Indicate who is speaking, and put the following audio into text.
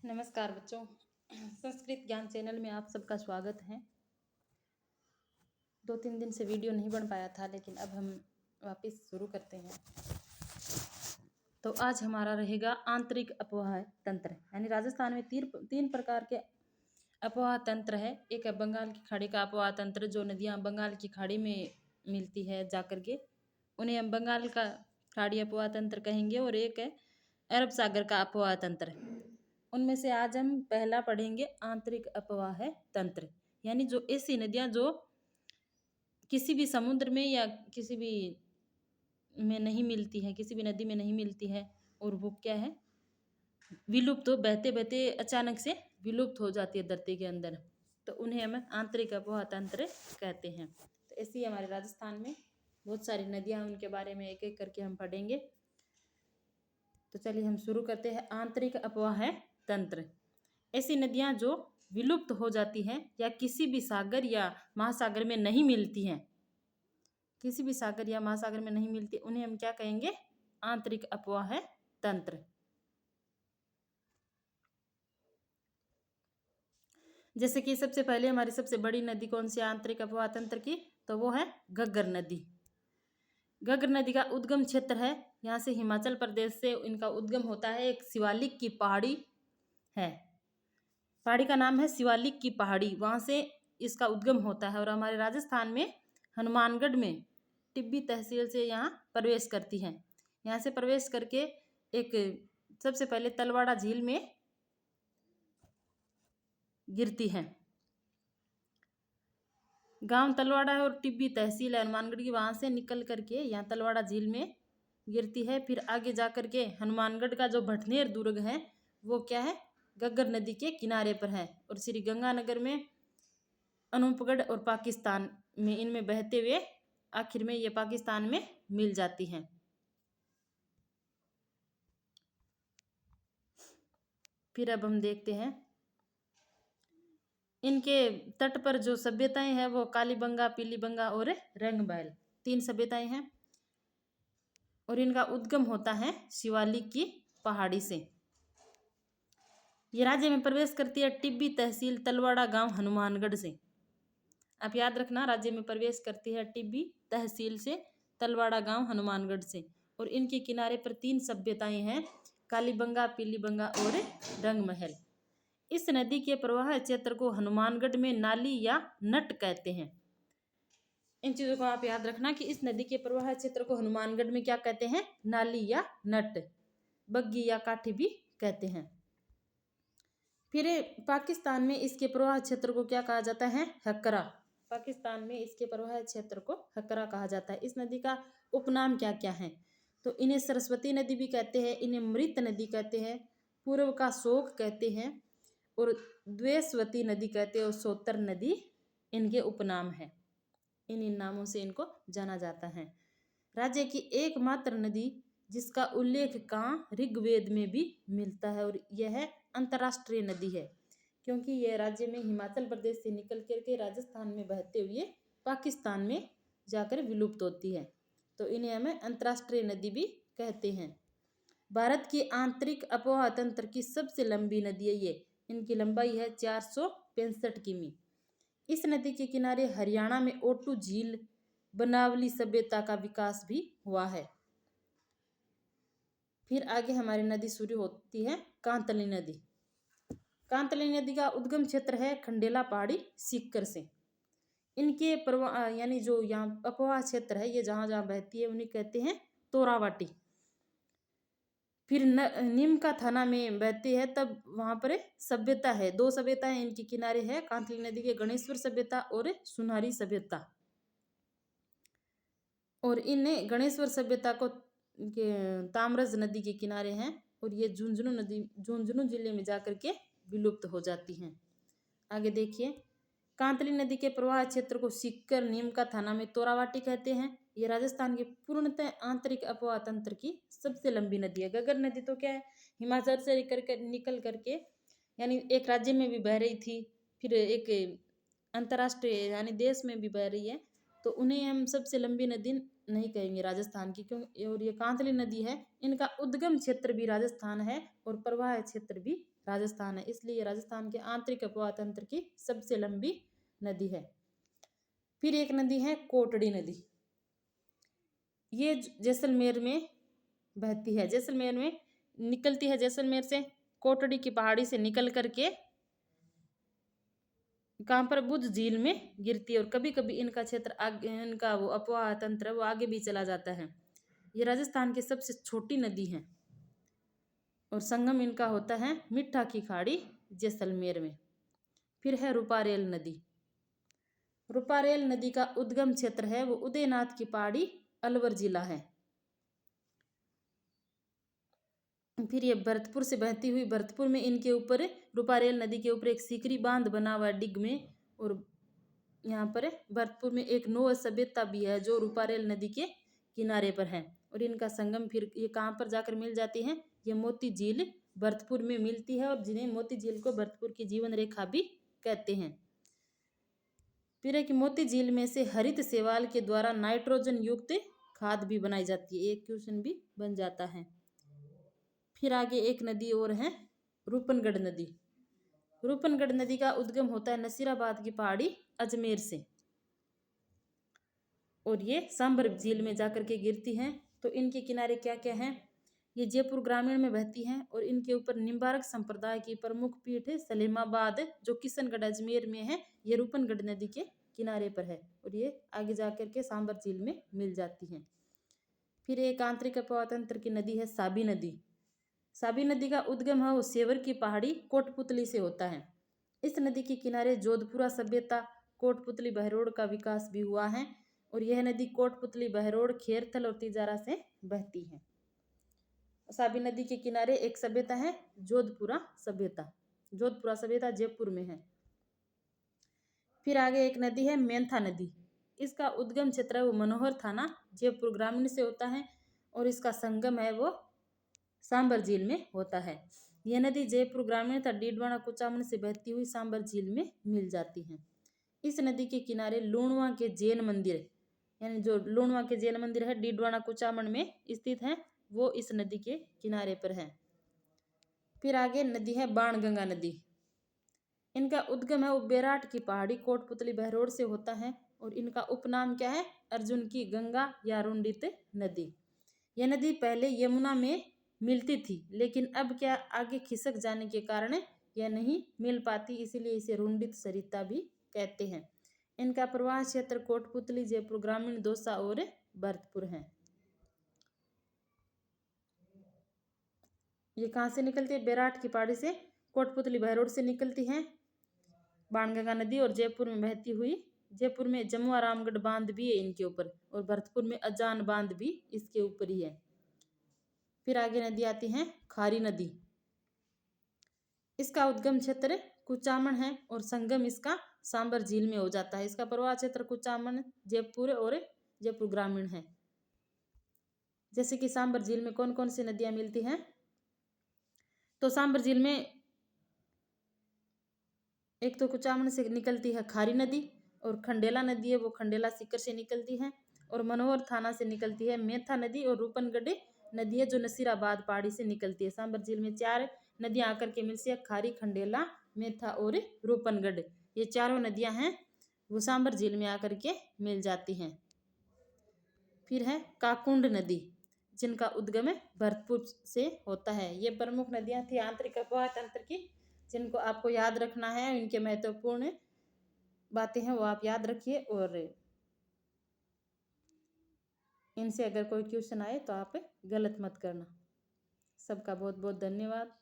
Speaker 1: नमस्कार बच्चों। संस्कृत ज्ञान चैनल में आप सबका स्वागत है। 2-3 दिन से वीडियो नहीं बन पाया था, लेकिन अब हम वापस शुरू करते हैं। तो आज हमारा रहेगा आंतरिक अपवाह तंत्र, यानी राजस्थान में तीन प्रकार के अपवाह तंत्र है। एक है बंगाल की खाड़ी का अपवाह तंत्र, जो नदियाँ बंगाल की खाड़ी में मिलती है जाकर के, उन्हें हम बंगाल का खाड़ी अपवाह तंत्र कहेंगे। और एक है अरब सागर का अपवाह तंत्र। उनमें से आज हम पहला पढ़ेंगे आंतरिक अपवाह तंत्र, यानी जो ऐसी नदियाँ जो किसी भी समुद्र में या किसी भी में नहीं मिलती है, किसी भी नदी में नहीं मिलती है, और वो क्या है, विलुप्त हो, बहते बहते अचानक से विलुप्त हो जाती है धरती के अंदर, तो उन्हें हम आंतरिक अपवाह तंत्र कहते हैं। तो ऐसी ही हमारे राजस्थान में बहुत सारी नदियाँ, उनके बारे में एक एक करके हम पढ़ेंगे। तो चलिए हम शुरू करते हैं। आंतरिक अपवाह तंत्र, ऐसी नदियाँ जो विलुप्त हो जाती हैं या किसी भी सागर या महासागर में नहीं मिलती हैं, किसी भी सागर या महासागर में नहीं मिलती, उन्हें हम क्या कहेंगे, आंतरिक अपवाह तंत्र। जैसे कि सबसे पहले हमारी सबसे बड़ी नदी कौन सी आंतरिक अपवाह तंत्र की, तो वो है घग्गर नदी। घग्गर नदी का उद्गम क्षेत्र है, यहाँ से हिमाचल प्रदेश से इनका उद्गम होता है। एक शिवालिक की पहाड़ी है, पहाड़ी का नाम है शिवालिक की पहाड़ी, वहाँ से इसका उद्गम होता है। और हमारे राजस्थान में हनुमानगढ़ में टिब्बी तहसील से यहाँ प्रवेश करती है। यहाँ से प्रवेश करके एक सबसे पहले तलवाड़ा झील में गिरती है। गांव तलवाड़ा है और टिब्बी तहसील है हनुमानगढ़ की, वहाँ से निकल करके यहाँ तलवाड़ा झील में गिरती है। फिर आगे जा कर के हनुमानगढ़ का जो भटनेर दुर्ग है वो क्या है, घग्गर नदी के किनारे पर है। और श्री गंगानगर में, अनूपगढ़ और पाकिस्तान में, इनमें बहते हुए आखिर में ये पाकिस्तान में मिल जाती हैं। फिर अब हम देखते हैं इनके तट पर जो सभ्यताएं हैं वो कालीबंगा, पीलीबंगा और रंगमहल, 3 सभ्यताएं हैं। और इनका उद्गम होता है शिवालिक की पहाड़ी से। ये राज्य में प्रवेश करती है टिब्बी तहसील तलवाड़ा गांव हनुमानगढ़ से। आप याद रखना, राज्य में प्रवेश करती है टिब्बी तहसील से तलवाड़ा गांव हनुमानगढ़ से। और इनके किनारे पर 3 सभ्यताएं हैं, कालीबंगा, पीलीबंगा और रंगमहल। इस नदी के प्रवाह क्षेत्र को हनुमानगढ़ में नाली या नट कहते हैं। इन चीज़ों को आप याद रखना कि इस नदी के प्रवाह क्षेत्र को हनुमानगढ़ में क्या कहते हैं, नाली या नट, बग्गी या काठी भी कहते हैं। फिर पाकिस्तान में इसके प्रवाह क्षेत्र को क्या कहा जाता है, हकरा। पाकिस्तान में इसके प्रवाह क्षेत्र को हकरा कहा जाता है। इस नदी का उपनाम क्या क्या है, तो इन्हें सरस्वती नदी भी कहते हैं, इन्हें मृत नदी कहते हैं, पूर्व का शोक कहते हैं, और द्वेषवती नदी कहते हैं, और सोतर नदी इनके उपनाम है। इन नामों से इनको जाना जाता है। राज्य की एकमात्र नदी जिसका उल्लेख कहाँ ऋग्वेद में भी मिलता है, और यह अंतर्राष्ट्रीय नदी है, क्योंकि यह राज्य में हिमाचल प्रदेश से निकल करके राजस्थान में बहते हुए पाकिस्तान में जाकर विलुप्त होती है। तो इन्हें हमें अंतर्राष्ट्रीय नदी भी कहते हैं। भारत की आंतरिक अपवाह तंत्र की सबसे लंबी नदी है ये, इनकी लंबाई है 465 किमी। इस नदी के किनारे हरियाणा में ओटू झील, बनावली सभ्यता का विकास भी हुआ है। फिर आगे हमारी नदी शुरू होती है कांतली नदी। कांतली नदी का उद्गम क्षेत्र है खंडेला पहाड़ी सीकर से। इनके प्रवाह, यानी जो यहाँ अपवाह क्षेत्र है, ये जहाँ जहाँ बहती है उन्हें कहते हैं तोरावाटी। फिर नीमका थाना में बहती है, तब वहाँ पर सभ्यता है, 2 सभ्यताएं इनके किनारे है, कांतली नदी के गणेश्वर सभ्यता और सुनारी सभ्यता। और इन गणेश्वर सभ्यता को ताम्रज नदी के किनारे हैं, और ये झुंझुनू नदी, झुंझुनू जिले में जाकर के विलुप्त हो जाती हैं। आगे देखिए, कांतली नदी के प्रवाह क्षेत्र को सीकर, नीमका थाना में तोरावाटी कहते हैं। ये राजस्थान के पूर्णतः आंतरिक अपवाह तंत्र की सबसे लंबी नदी है। घग्गर नदी तो क्या है, हिमाचल से निकल करके, यानी एक राज्य में भी बह रही थी, फिर एक अंतर्राष्ट्रीय यानी देश में भी बह रही है, तो उन्हें हम सबसे लंबी नदी नहीं कहेंगे राजस्थान की, क्यों। और ये कांतली नदी है, इनका उद्गम क्षेत्र भी राजस्थान है और प्रवाह क्षेत्र भी राजस्थान है, इसलिए ये राजस्थान के आंतरिक अपवाह तंत्र की सबसे लंबी नदी है। फिर एक नदी है कोटड़ी नदी, ये जैसलमेर में बहती है। जैसलमेर में निकलती है, जैसलमेर से कोटड़ी की पहाड़ी से निकल करके कहाँ पर बुद्ध झील में गिरती है, और कभी कभी इनका क्षेत्र आगे, इनका वो अपवाह तंत्र वो आगे भी चला जाता है। ये राजस्थान की सबसे छोटी नदी है और संगम इनका होता है मिट्ठा की खाड़ी जैसलमेर में। फिर है रूपारेल नदी। रूपारेल नदी का उद्गम क्षेत्र है वो उदयनाथ की पहाड़ी अलवर जिला है। फिर ये भरतपुर से बहती हुई, भरतपुर में इनके ऊपर रूपारेल नदी के ऊपर एक सीकरी बांध बना हुआ है डिग में, और यहाँ पर भरतपुर में एक नोह सभ्यता भी है जो रूपारेल नदी के किनारे पर है। और इनका संगम फिर ये कहाँ पर जाकर मिल जाती है, ये मोती झील भरतपुर में मिलती है, और जिन्हें मोती झील को भरतपुर की जीवन रेखा भी कहते हैं। फिर है कि मोती झील में से हरित शैवाल के द्वारा नाइट्रोजन युक्त खाद भी बनाई जाती है, एक क्वेश्चन भी बन जाता है। फिर आगे एक नदी और है रूपनगढ़ नदी। रूपनगढ़ नदी का उद्गम होता है नसीराबाद की पहाड़ी अजमेर से, और ये सांबर झील में जाकर के गिरती हैं। तो इनके किनारे क्या क्या हैं, ये जयपुर ग्रामीण में बहती हैं, और इनके ऊपर निम्बारक संप्रदाय की प्रमुख पीठ है सलेमाबाद जो किशनगढ़ अजमेर में है, ये रूपनगढ़ नदी के किनारे पर है, और ये आगे जाकर के सांबर झील में मिल जाती हैं। फिर एक आंतरिक अपवाह तंत्र की नदी है साबी नदी। साबी नदी का उद्गम है वो सेवर की पहाड़ी कोटपुतली से होता है। इस नदी के किनारे जोधपुरा सभ्यता, कोटपुतली बहरोड का विकास भी हुआ है, और यह नदी कोटपुतली बहरोड खेरथल और तिजारा से बहती है। साबी नदी के किनारे एक सभ्यता है जोधपुरा सभ्यता, जोधपुरा सभ्यता जयपुर में है। फिर आगे एक नदी है मेंथा नदी। इसका उद्गम क्षेत्र है वो मनोहर थाना जयपुर ग्रामीण से होता है, और इसका संगम है वो सांबर झील में होता है। यह नदी जयपुर ग्रामीण तथा डीडवाना कुचामन से बहती हुई सांबर झील में मिल जाती है। इस नदी के किनारे लूणवा के जैन मंदिर, यानी जो लूणवा के जैन मंदिर है डीडवाना कुचामन में स्थित है, वो इस नदी के किनारे पर है। फिर आगे नदी है बाणगंगा नदी। इनका उद्गम है वो बेराट की पहाड़ी कोटपुतली बहरोड से होता है, और इनका उपनाम क्या है, अर्जुन की गंगा या रुंडित नदी। यह नदी पहले यमुना में मिलती थी, लेकिन अब क्या आगे खिसक जाने के कारण यह नहीं मिल पाती, इसीलिए इसे रुंडित सरिता भी कहते हैं। इनका प्रवाह क्षेत्र कोटपुतली जयपुर ग्रामीण दौसा और भरतपुर है। ये कहाँ से निकलती है, बेराट की पहाड़ी से कोटपुतली बहरोड से निकलती है बाणगंगा नदी, और जयपुर में बहती हुई, जयपुर में जमुआ रामगढ़ बांध भी है इनके ऊपर, और भरतपुर में अजान बांध भी इसके ऊपर ही है। फिर आगे नदी आती है खारी नदी। इसका उद्गम क्षेत्र कुचामन है, और संगम इसका सांबर झील में हो जाता है। इसका प्रवाह क्षेत्र कुचामन, जयपुर और जयपुर ग्रामीण है। जैसे कि सांबर झील में कौन कौन सी नदियां मिलती हैं, तो सांबर झील में एक तो कुचामन से निकलती है खारी नदी, और खंडेला नदी है वो खंडेला सीकर से निकलती है, और मनोहर थाना से निकलती है मेथा नदी, और रूपनगढ़ नदी है जो नसीराबाद पहाड़ी से निकलती है। सांबर झील में 4 नदियां आकर के मिलती है, खारी, खंडेला, मेथा और रूपनगढ़। ये चारों नदियां हैं वो सांबर झील में आकर के मिल जाती हैं। फिर है काकुंड नदी, जिनका उद्गम भरतपुर से होता है। ये प्रमुख नदियां थी आंतरिक अपवाह तंत्र की, जिनको आपको याद रखना है। इनके महत्वपूर्ण बातें हैं वो आप याद रखिए, और इनसे अगर कोई क्वेश्चन आए तो आप गलत मत करना। सबका बहुत बहुत धन्यवाद।